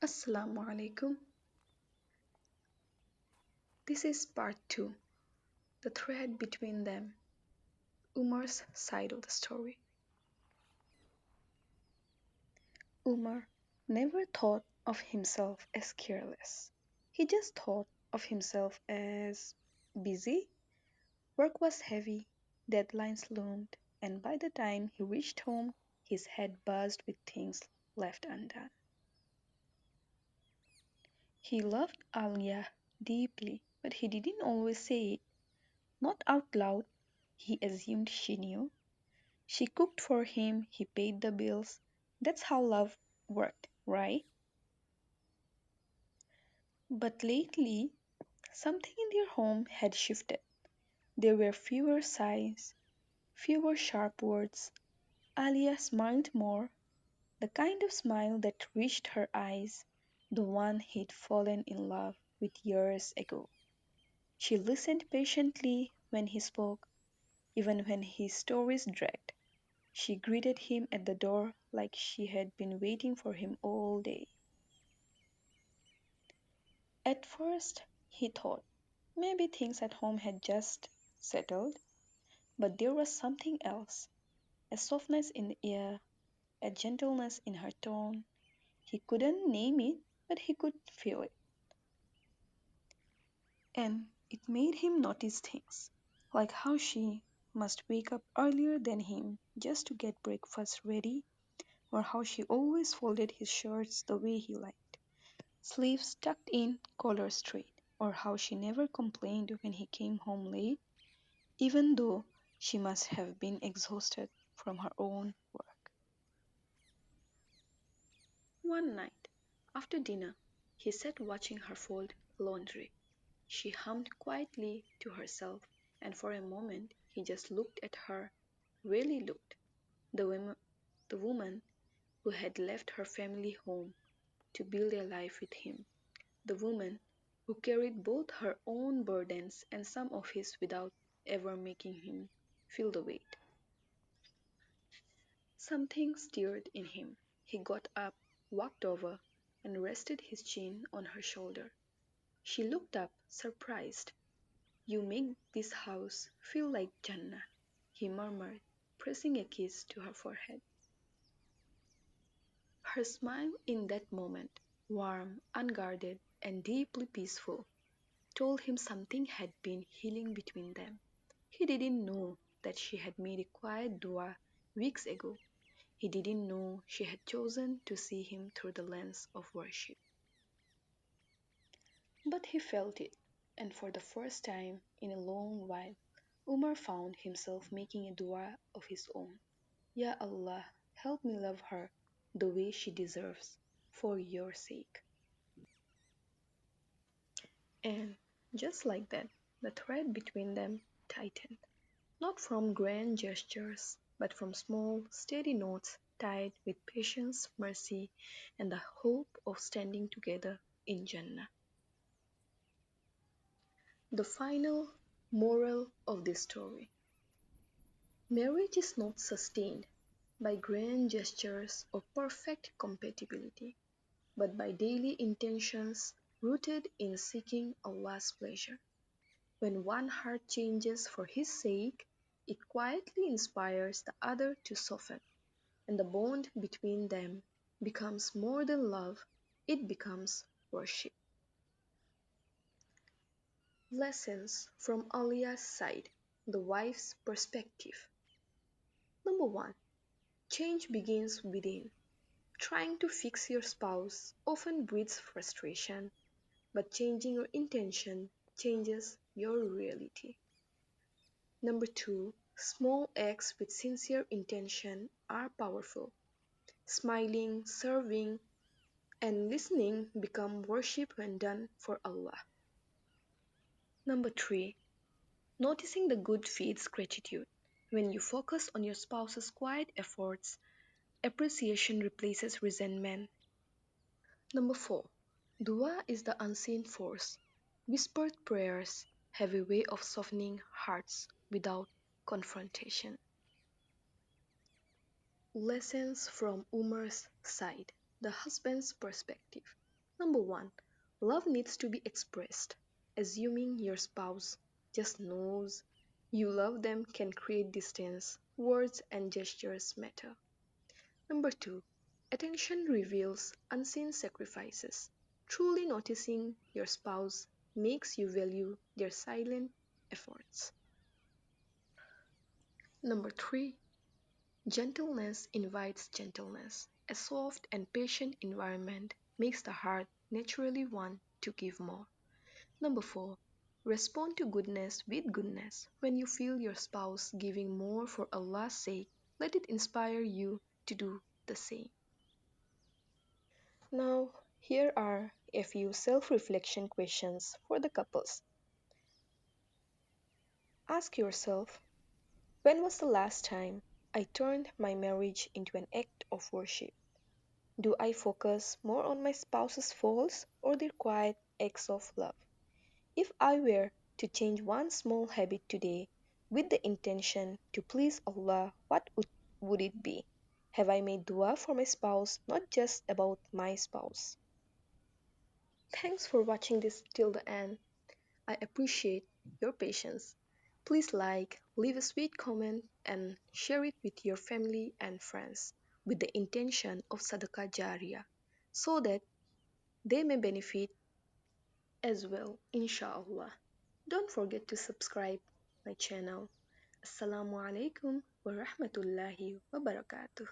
Assalamu alaikum. This is part 2, the thread between them, Umar's side of the story. Umar never thought of himself as careless. He just thought of himself as busy. Work was heavy, deadlines loomed, and by the time he reached home, his head buzzed with things left undone. He loved Alia deeply, but he didn't always say it, not out loud. He assumed she knew. She cooked for him, he paid the bills. That's how love worked, right? But lately, something in their home had shifted. There were fewer sighs, fewer sharp words. Alia smiled more, the kind of smile that reached her eyes, the one he'd fallen in love with years ago. She listened patiently when he spoke, even when his stories dragged. She greeted him at the door like she had been waiting for him all day. At first, he thought maybe things at home had just settled, but there was something else, a softness in the air, a gentleness in her tone. He couldn't name it, but he could feel it. And it made him notice things, like how she must wake up earlier than him just to get breakfast ready, or how she always folded his shirts the way he liked, sleeves tucked in, collar straight, or how she never complained when he came home late, even though she must have been exhausted from her own work. One night, after dinner, he sat watching her fold laundry. She hummed quietly to herself, and for a moment he just looked at her, really looked. The woman, the woman who had left her family home to build a life with him, the woman who carried both her own burdens and some of his without ever making him feel the weight. Something stirred in him. He got up, walked over, and rested his chin on her shoulder. She looked up, surprised. "You make this house feel like Jannah," he murmured, pressing a kiss to her forehead. Her smile in that moment, warm, unguarded, and deeply peaceful, told him something had been healing between them. He didn't know that she had made a quiet dua weeks ago. He didn't know she had chosen to see him through the lens of worship. But he felt it, and for the first time in a long while, Umar found himself making a dua of his own. Ya Allah, help me love her the way she deserves, for your sake. And just like that, the thread between them tightened, not from grand gestures, but from small, steady notes tied with patience, mercy, and the hope of standing together in Jannah. The final moral of this story: marriage is not sustained by grand gestures or perfect compatibility, but by daily intentions rooted in seeking Allah's pleasure. When one heart changes for His sake, it quietly inspires the other to soften, and the bond between them becomes more than love, it becomes worship. Lessons from Alia's side, the wife's perspective. Number 1. Change begins within. Trying to fix your spouse often breeds frustration, but changing your intention changes your reality. Number 2. Small acts with sincere intention are powerful. Smiling, serving, and listening become worship when done for Allah. Number 3. Noticing the good feeds gratitude. When you focus on your spouse's quiet efforts, appreciation replaces resentment. Number 4. Dua is the unseen force. Whispered prayers have a way of softening hearts without confrontation. Lessons from Umar's side, the husband's perspective. Number one, love needs to be expressed. Assuming your spouse just knows you love them can create distance. Words and gestures matter. Number two, attention reveals unseen sacrifices. Truly noticing your spouse makes you value their silent efforts. Number three, gentleness invites gentleness. A soft and patient environment makes the heart naturally want to give more. Number four, respond to goodness with goodness. When you feel your spouse giving more for Allah's sake, let it inspire you to do the same. Now, here are a few self reflection questions for the couples. Ask yourself, when was the last time I turned my marriage into an act of worship? Do I focus more on my spouse's faults or their quiet acts of love? If I were to change one small habit today with the intention to please Allah, would it be? Have I made dua for my spouse, not just about my spouse? Thanks for watching this till the end. I appreciate your patience. Please like, leave a sweet comment, and share it with your family and friends with the intention of Sadaqah Jariyah so that they may benefit as well, inshallah. Don't forget to subscribe my channel. Assalamu alaikum wa rahmatullahi wa barakatuh.